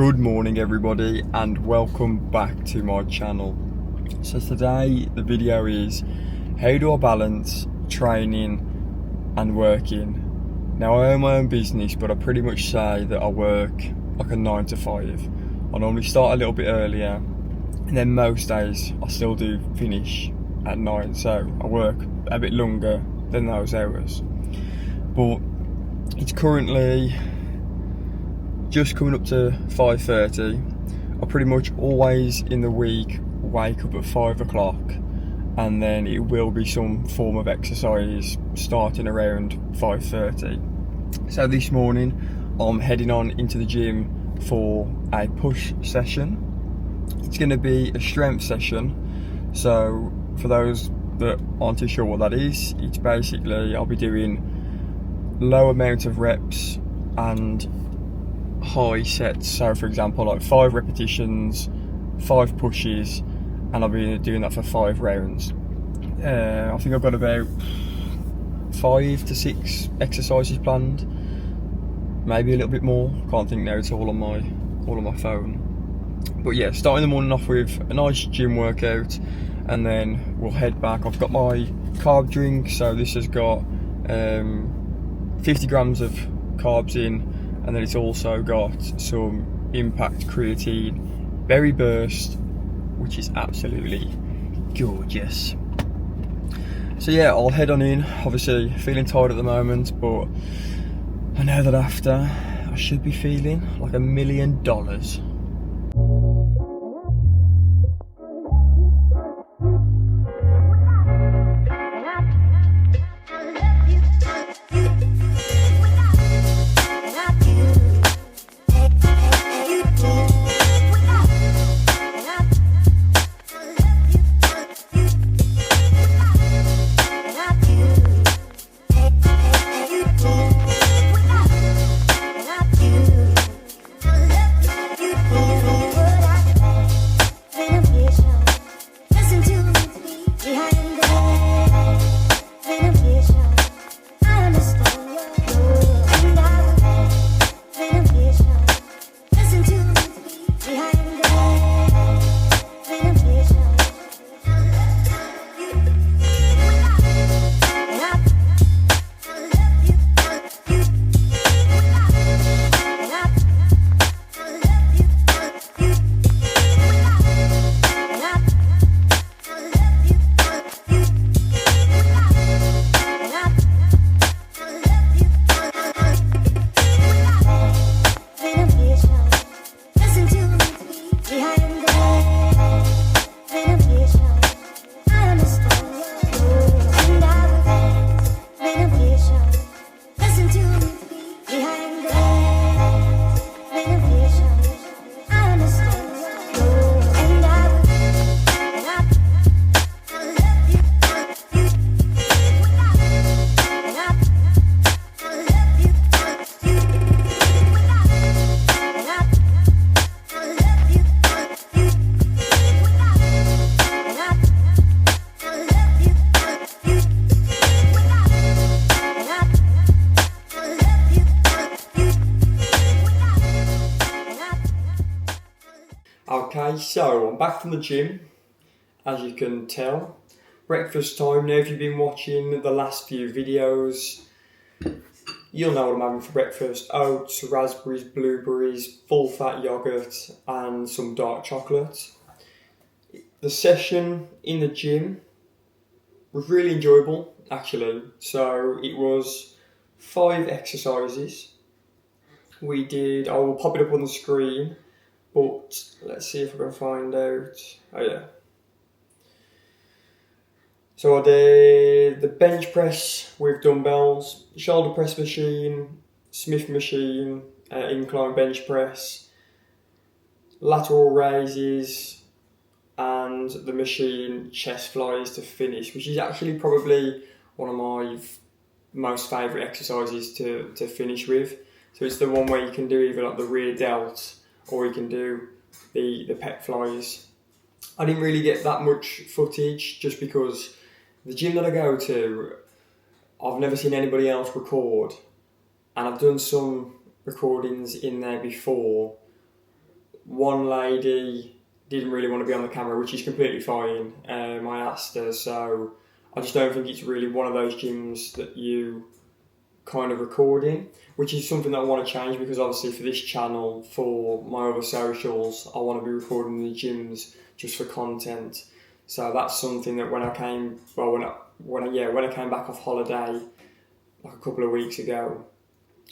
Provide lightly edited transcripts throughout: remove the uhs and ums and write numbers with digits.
Good morning everybody and welcome back to my channel. So today the video is how do I balance training and working. Now I own my own business, but I pretty much say that I work like a 9 to 5. I normally start a little bit earlier and then most days I still do finish at 9, so I work a bit longer than those hours. But it's currently just coming up to 5:30. I pretty much always in the week wake up at 5 o'clock and then it will be some form of exercise starting around 5:30. So this morning I'm heading on into the gym for a push session. It's going to be a strength session. So for those that aren't too sure what that is, it's basically I'll be doing low amount of reps and high sets. So for example, like 5 repetitions, 5 pushes, and I'll be doing that for 5 rounds. I think I've got about 5 to 6 exercises planned, maybe a little bit more. Can't think now, it's all on my phone. But yeah, starting the morning off with a nice gym workout, and then we'll head back. I've got my carb drink, so this has got 50 grams of carbs in, and then it's also got some Impact Creatine Berry Burst, which is absolutely gorgeous. So yeah, I'll head on in. Obviously feeling tired at the moment, but I know that after I should be feeling like $1 million. Okay, so I'm back from the gym, as you can tell. Breakfast time now. If you've been watching the last few videos, you'll know what I'm having for breakfast. Oats, raspberries, blueberries, full fat yogurt and some dark chocolate. The session in the gym was really enjoyable actually. So it was 5 exercises. We did, I will pop it up on the screen, but let's see if I can find out. Oh yeah. So I did the bench press with dumbbells, shoulder press machine, Smith machine, incline bench press, lateral raises, and the machine chest flies to finish, which is actually probably one of my most favourite exercises to finish with. So it's the one where you can do either like the rear delt or you can do the pec flies. I didn't really get that much footage just because the gym that I go to, I've never seen anybody else record, and I've done some recordings in there before, one lady didn't really want to be on the camera, which is completely fine. I asked her, so I just don't think it's really one of those gyms that you kind of record in, which is something that I want to change, because obviously for this channel, for my other socials, I want to be recording in the gyms just for content. So that's something that when I came back off holiday like a couple of weeks ago,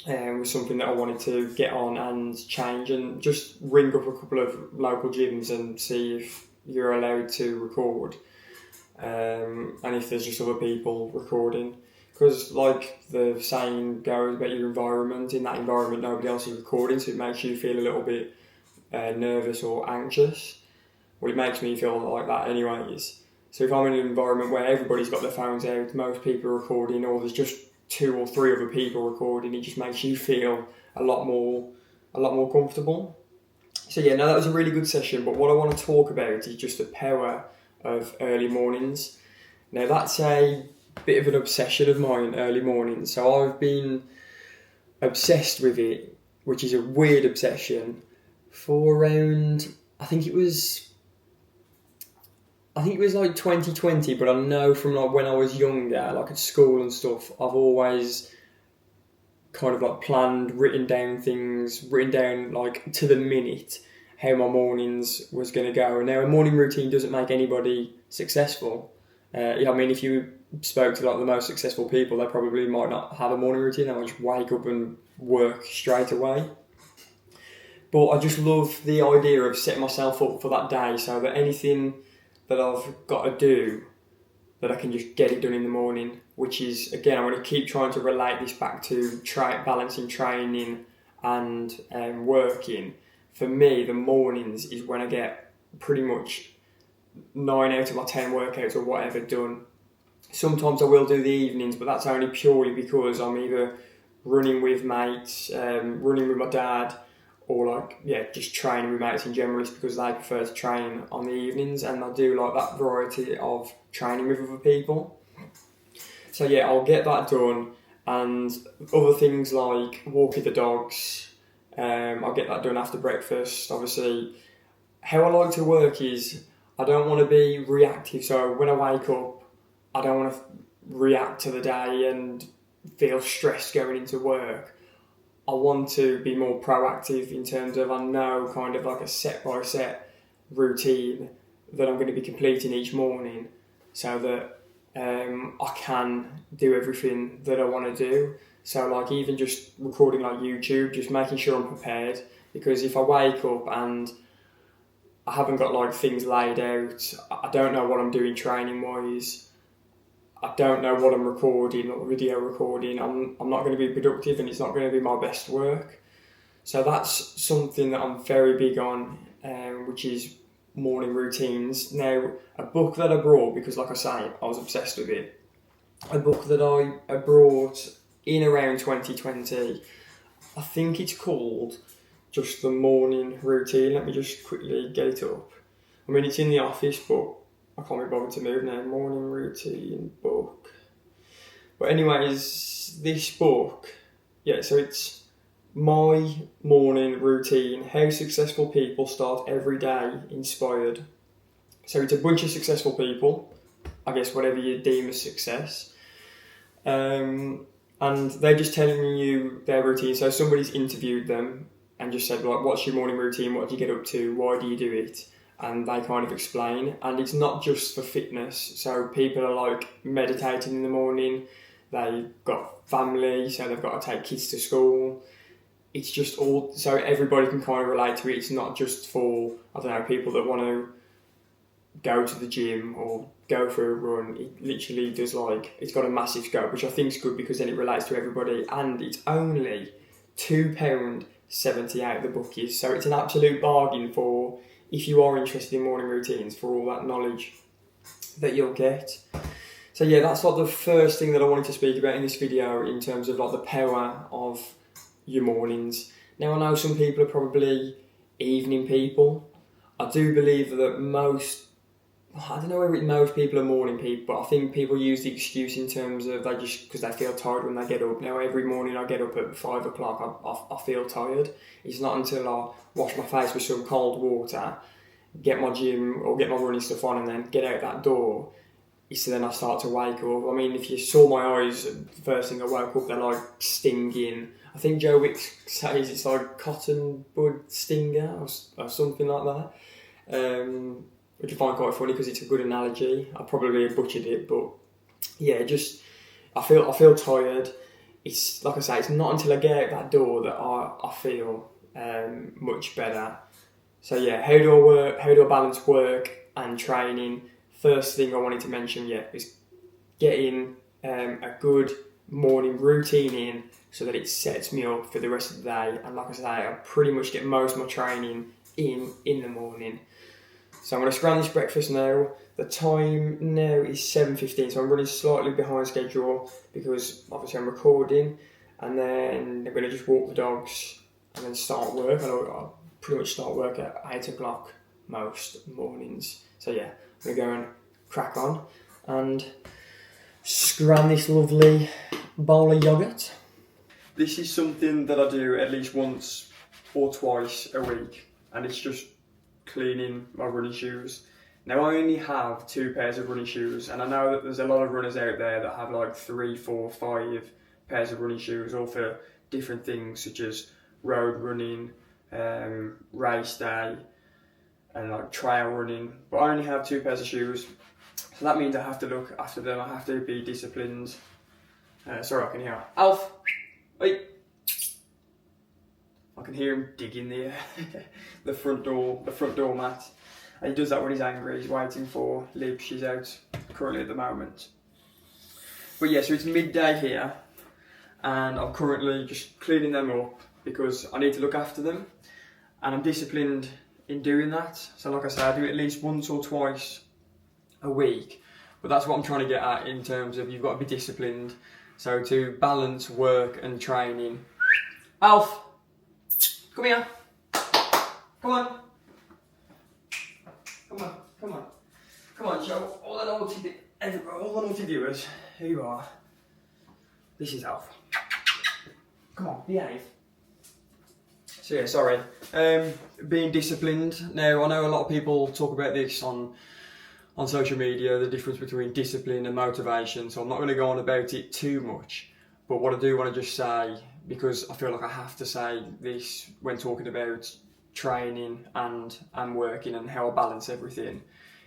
was something that I wanted to get on and change, and just ring up a couple of local gyms and see if you're allowed to record, and if there's just other people recording. Because like the saying goes about your environment, in that environment nobody else is recording, so it makes you feel a little bit nervous or anxious. Well, it makes me feel like that anyways. So if I'm in an environment where everybody's got their phones out, most people are recording, or there's just 2 or 3 other people recording, it just makes you feel a lot more comfortable. So yeah, no, that was a really good session, but what I want to talk about is just the power of early mornings. Now that's a bit of an obsession of mine, early mornings. So I've been obsessed with it, which is a weird obsession, for around, I think it was like 2020, but I know from like when I was younger, like at school and stuff, I've always kind of like planned, written down like to the minute how my mornings was going to go. And now a morning routine doesn't make anybody successful. I mean, if you spoke to like the most successful people, they probably might not have a morning routine. They might just wake up and work straight away. But I just love the idea of setting myself up for that day, so that anything that I've got to do, that I can just get it done in the morning, which is, again, I'm going to keep trying to relate this back to balancing training and working. For me, the mornings is when I get pretty much 9 out of my 10 workouts or whatever done. Sometimes I will do the evenings, but that's only purely because I'm either running with mates, running with my dad, or just training with mates in general, just because they prefer to train on the evenings, and I do like that variety of training with other people. So yeah, I'll get that done, and other things like walking the dogs, I'll get that done after breakfast. Obviously, how I like to work is I don't want to be reactive, so when I wake up, I don't want to react to the day and feel stressed going into work. I want to be more proactive in terms of, I know kind of like a set-by-set routine that I'm going to be completing each morning, so that I can do everything that I want to do. So like even just recording like YouTube, just making sure I'm prepared, because if I wake up and I haven't got like things laid out, I don't know what I'm doing training-wise, I don't know what I'm recording or video recording, I'm not going to be productive, and it's not going to be my best work. So that's something that I'm very big on, which is morning routines. Now, a book that I brought, because like I say, I was obsessed with it, a book that I brought in around 2020, I think it's called Just the Morning Routine. Let me just quickly get it up. I mean, it's in the office, but I can't be bothered to move now. Morning routine book. But anyways, this book, so it's My Morning Routine, How Successful People Start Every Day Inspired. So it's a bunch of successful people, I guess whatever you deem as success. And they're just telling you their routine. So somebody's interviewed them and just said, like, what's your morning routine? What do you get up to? Why do you do it? And they kind of explain. And it's not just for fitness. So people are like meditating in the morning. They've got family, so they've got to take kids to school. It's just all, so everybody can kind of relate to it. It's not just for, I don't know, people that want to go to the gym or go for a run. It literally does, like, it's got a massive scope, which I think is good because then it relates to everybody. And it's only £2.78 the book is. So it's an absolute bargain for, if you are interested in morning routines, for all that knowledge that you'll get. So yeah, that's like the first thing that I wanted to speak about in this video in terms of like the power of your mornings. Now I know some people are probably evening people. I do believe that most I don't know whether most people are morning people, but I think people use the excuse in terms of they just because they feel tired when they get up. Now every morning I get up at 5 o'clock, I feel tired. It's not until I wash my face with some cold water, get my gym or get my running stuff on, and then get out that door. It's then I start to wake up. I mean, if you saw my eyes, the first thing I woke up, they're like stinging. I think Joe Wicks says it's like cotton bud stinger or something like that. Which I find quite funny because it's a good analogy. I probably butchered it, but yeah, just I feel tired. It's like I say, it's not until I get out that door that I feel much better. So yeah, how do I work? How do I balance work and training? First thing I wanted to mention, is getting a good morning routine in so that it sets me up for the rest of the day. And like I say, I pretty much get most of my training in the morning. So I'm going to scran this breakfast now. The time now is 7:15, so I'm running slightly behind schedule because obviously I'm recording, and then I'm going to just walk the dogs and then start work. I'll pretty much start work at 8 o'clock most mornings. So yeah, I'm going to go and crack on and scran this lovely bowl of yoghurt. This is something that I do at least once or twice a week, and it's just cleaning my running shoes. Now I only have 2 pairs of running shoes, and I know that there's a lot of runners out there that have like 3, 4, 5 pairs of running shoes, all for different things such as road running, race day, and like trail running. But I only have 2 pairs of shoes, so that means I have to look after them. I have to be disciplined. Sorry, I can hear Alf. Wait. I can hear him digging the front door mat. And he does that when he's angry. He's waiting for Lib. She's out currently at the moment. But yeah, so it's midday here, and I'm currently just cleaning them up because I need to look after them, and I'm disciplined in doing that. So like I said, I do it at least once or twice a week. But that's what I'm trying to get at in terms of you've got to be disciplined. So to balance work and training. Alf! Come here. Come on. Come on, come on. Come on, show all the naughty viewers who you are. This is Alf. Come on, behave. So yeah, sorry. Being disciplined. Now, I know a lot of people talk about this on social media, the difference between discipline and motivation, so I'm not going to go on about it too much. But what I do want to just say, because I feel like I have to say this when talking about training and working and how I balance everything,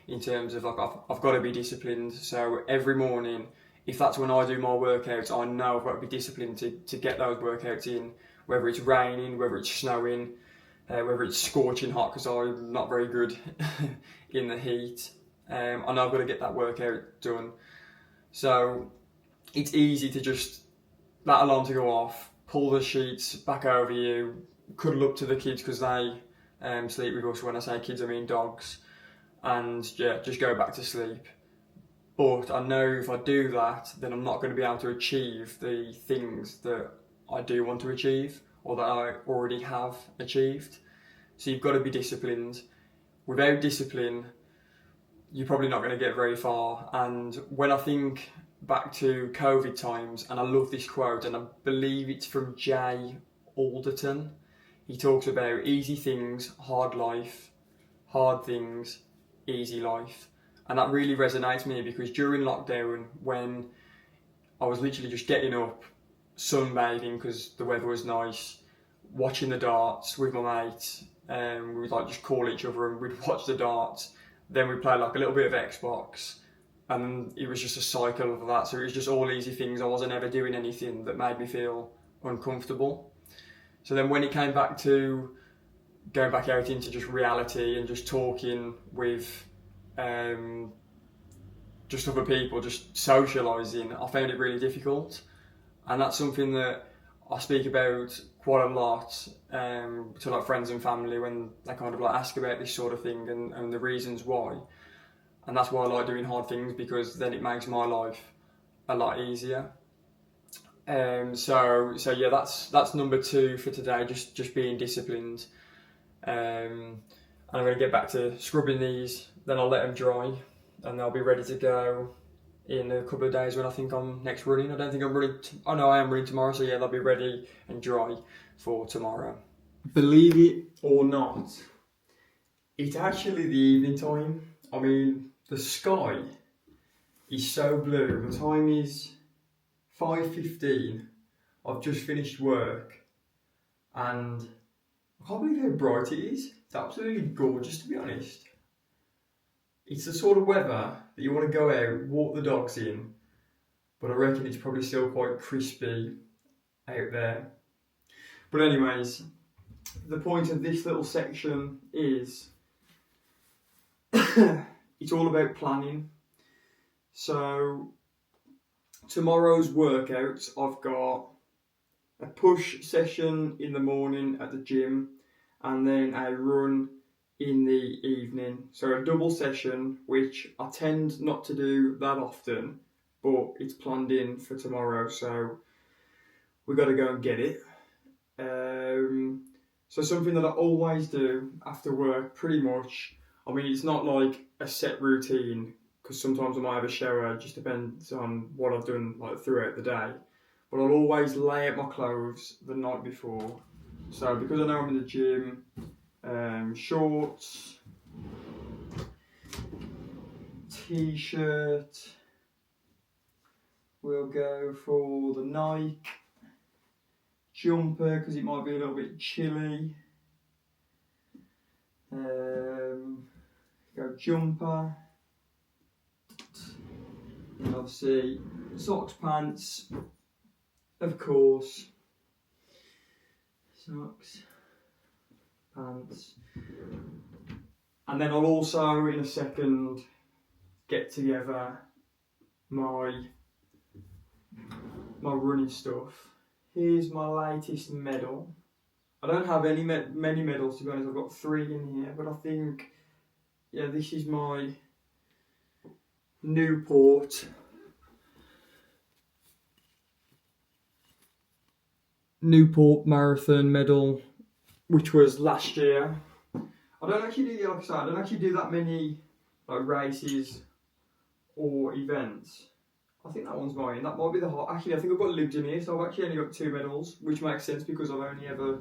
in terms of like I've got to be disciplined. So every morning, if that's when I do my workouts, I know I've got to be disciplined to get those workouts in, whether it's raining, whether it's snowing, whether it's scorching hot because I'm not very good in the heat. I know I've got to get that workout done. So it's easy to just that alarm to go off, pull the sheets back over you, cuddle up to the kids because they sleep with us. When I say kids, I mean dogs, and yeah, just go back to sleep. But I know if I do that, then I'm not going to be able to achieve the things that I do want to achieve or that I already have achieved. So you've got to be disciplined. Without discipline, you're probably not going to get very far. And when I think back to COVID times, and I love this quote, and I believe it's from Jay Alderton. He talks about easy things, hard life, hard things, easy life. And that really resonates with me because during lockdown, when I was literally just getting up, sunbathing because the weather was nice, watching the darts with my mates, we would like just call each other and we'd watch the darts. Then we'd play like a little bit of Xbox, and it was just a cycle of that. So it was just all easy things. I wasn't ever doing anything that made me feel uncomfortable. So then when it came back to going back out into just reality and just talking with just other people, just socialising, I found it really difficult. And that's something that I speak about quite a lot to like friends and family when they kind of like ask about this sort of thing and the reasons why. And that's why I like doing hard things, because then it makes my life a lot easier. So yeah, that's number 2 for today. Just being disciplined. And I'm going to get back to scrubbing these. Then I'll let them dry. and they'll be ready to go in a couple of days when I think I'm next running. I don't think I'm running, oh no, I am running tomorrow, so yeah, they'll be ready and dry for tomorrow. Believe it or not, it's actually the evening time. I mean, the sky is so blue. The time is 5:15. I've just finished work and I can't believe how bright it is. It's absolutely gorgeous, to be honest. It's the sort of weather that you want to go out, walk the dogs in, but I reckon it's probably still quite crispy out there. But anyways, the point of this little section is it's all about planning. So tomorrow's workouts, I've got a push session in the morning at the gym and then a run in the evening. So a double session, which I tend not to do that often, but it's planned in for tomorrow, so we got to go and get it. So something that I always do after work, pretty much, I mean, it's not like a set routine, because sometimes I might have a shower, it just depends on what I've done like throughout the day. But I'll always lay out my clothes the night before. So because I know I'm in the gym, shorts, t-shirt, we'll go for the Nike, jumper because it might be a little bit chilly, go jumper, and obviously socks, pants, of course, socks, pants, and then I'll also in a second get together my running stuff. Here's my latest medal. I don't have many medals, to be honest. I've got 3 in here, but I think, yeah, this is my Newport Marathon medal, which was last year. I don't actually do, like I said, I don't actually do that many like races or events. I think that one's mine. That might be the hot. Actually, I think I've got Libs in here, so I've actually only got 2 medals, which makes sense because I've only ever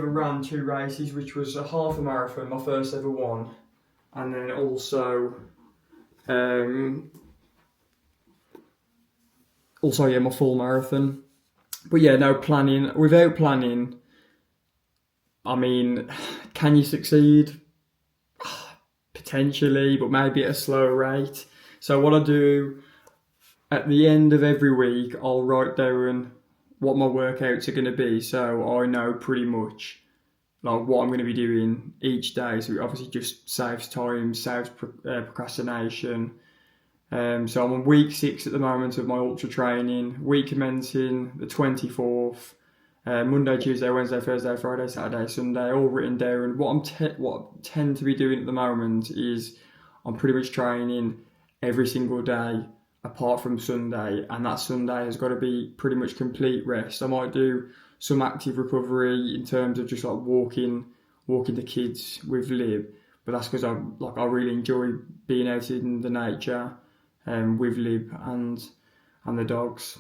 ran 2 races, which was a half a marathon, my first ever one, and then also my full marathon. But yeah, no planning. Without planning, I mean, can you succeed? Potentially, but maybe at a slower rate. So what I do at the end of every week, I'll write down what my workouts are going to be, so I know pretty much like what I'm going to be doing each day. So it obviously just saves time, saves procrastination. So I'm on week 6 at the moment of my ultra training. Week commencing the 24th. Monday, Tuesday, Wednesday, Thursday, Friday, Saturday, Sunday, all written down. What I tend to be doing at the moment is I'm pretty much training every single day apart from Sunday, and that Sunday has got to be pretty much complete rest. I might do some active recovery in terms of just like walking the kids with Lib, but that's because I really enjoy being out in the nature with Lib and the dogs.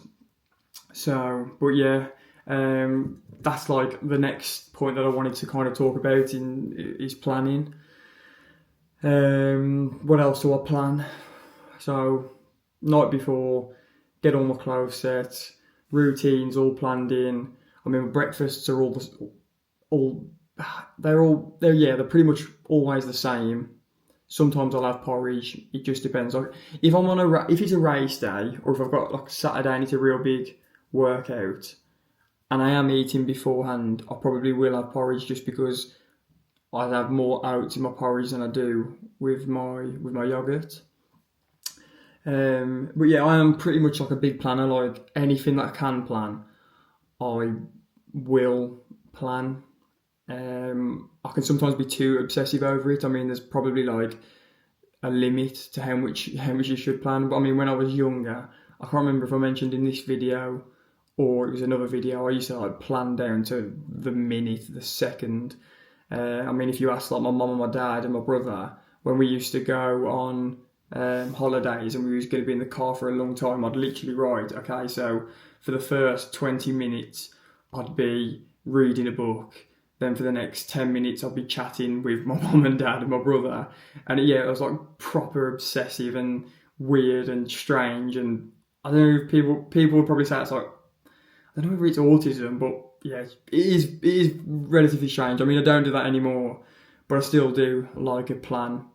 So, but yeah. That's like the next point that I wanted to kind of talk about is planning. What else do I plan? So night before, get all my clothes set, routines all planned in. I mean, my breakfasts are they're pretty much always the same. Sometimes I'll have porridge. It just depends. Like if it's a race day, or if I've got like Saturday and it's a real big workout, and I am eating beforehand, I probably will have porridge just because I have more oats in my porridge than I do with my yogurt. But yeah, I am pretty much like a big planner. Like anything that I can plan, I will plan. I can sometimes be too obsessive over it. I mean, there's probably like a limit to how much you should plan. But I mean, when I was younger, I can't remember if I mentioned in this video or it was another video, I used to like plan down to the minute, the second. I mean, if you ask like my mum and my dad and my brother, when we used to go on holidays and we was going to be in the car for a long time, I'd literally write, okay, so for the first 20 minutes I'd be reading a book, then for the next 10 minutes I'd be chatting with my mum and dad and my brother, and yeah, it was like proper obsessive and weird and strange. And I don't know if people would probably say it's like, I don't know if it's autism, but yeah, it is relatively strange. I mean, I don't do that anymore, but I still do like a plan.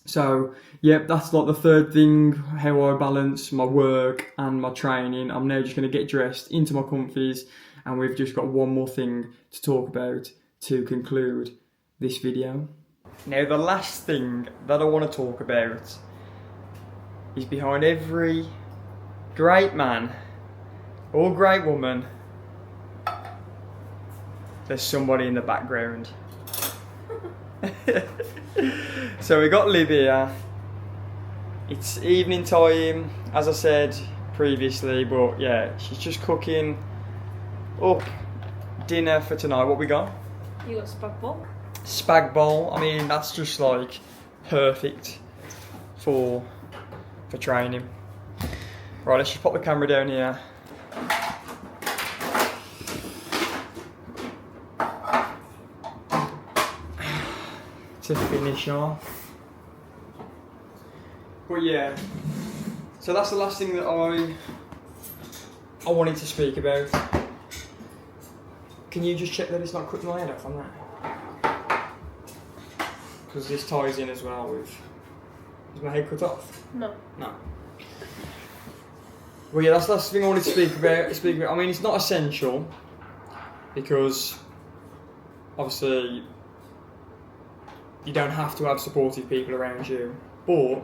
So yeah, that's like the third thing, how I balance my work and my training. I'm now just going to get dressed into my comfies, and we've just got one more thing to talk about to conclude this video. Now the last thing that I want to talk about is behind every great man or great woman, there's somebody in the background. So we got Liv here. It's evening time, as I said previously, but yeah, she's just cooking up dinner for tonight. What we got? You got spag bol. Spag bol. I mean, that's just like perfect for training. Right, let's just pop the camera down here. To finish off. But yeah, so that's the last thing that I wanted to speak about. Can you just check that it's not cutting my head off on that? Because this ties in as well with... Is my head cut off? No. No. Well yeah, that's the last thing I wanted to speak about. I mean, it's not essential, because obviously you don't have to have supportive people around you, but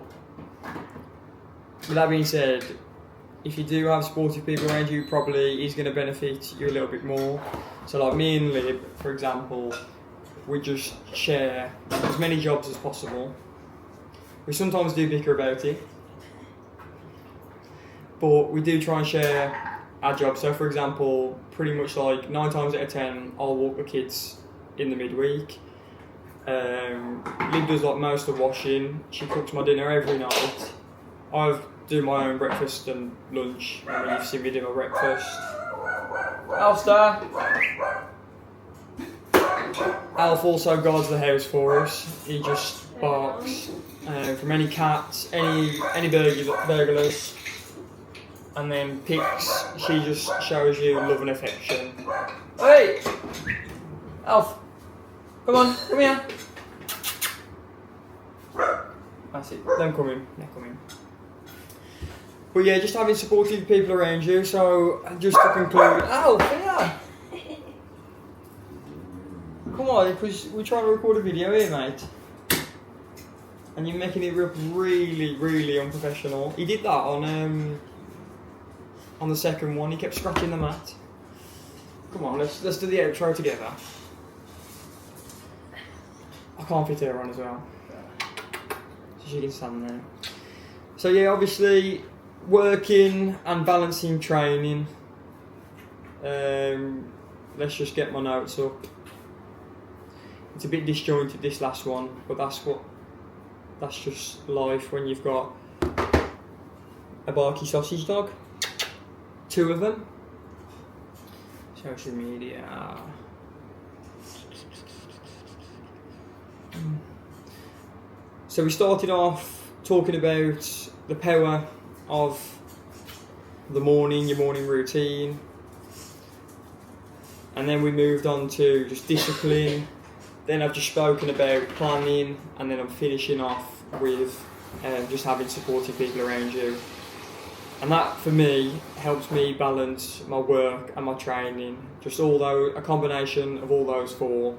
with that being said, if you do have supportive people around you, probably is going to benefit you a little bit more. So like me and Lib, for example, we just share as many jobs as possible. We sometimes do bicker about it, but we do try and share our jobs. So for example, pretty much like 9 times out of 10, I'll walk the kids in the midweek. Liv does like most of the washing. She cooks my dinner every night. I do my own breakfast and lunch. I mean, you've seen me do my breakfast. Alf also guards the house for us. He just barks from any cats, any burglars, and then Pix, she just shows you love and affection. Hey, Alf. Come on, come here. That's it, them coming, they're coming. But yeah, just having supportive people around you. So just to conclude, yeah. Come on, because we're trying to record a video here, mate. And you're making it look really, really unprofessional. He did that on the second one, he kept scratching the mat. Come on, let's do the outro together. I can't fit her on as well, so she can stand there. So yeah, obviously working and balancing training. Let's just get my notes up. It's a bit disjointed, this last one, but that's just life when you've got a barky sausage dog. 2 of them. Social media. So we started off talking about the power of the morning, your morning routine, and then we moved on to just discipline. Then I've just spoken about planning, and then I'm finishing off with just having supportive people around you. And that for me helps me balance my work and my training, just a combination of all those 4.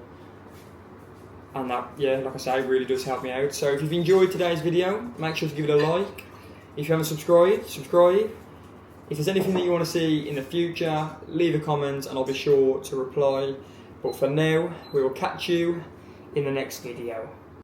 And that, yeah, like I say, really does help me out. So if you've enjoyed today's video, make sure to give it a like. If you haven't subscribed, subscribe. If there's anything that you want to see in the future, leave a comment and I'll be sure to reply. But for now, we will catch you in the next video.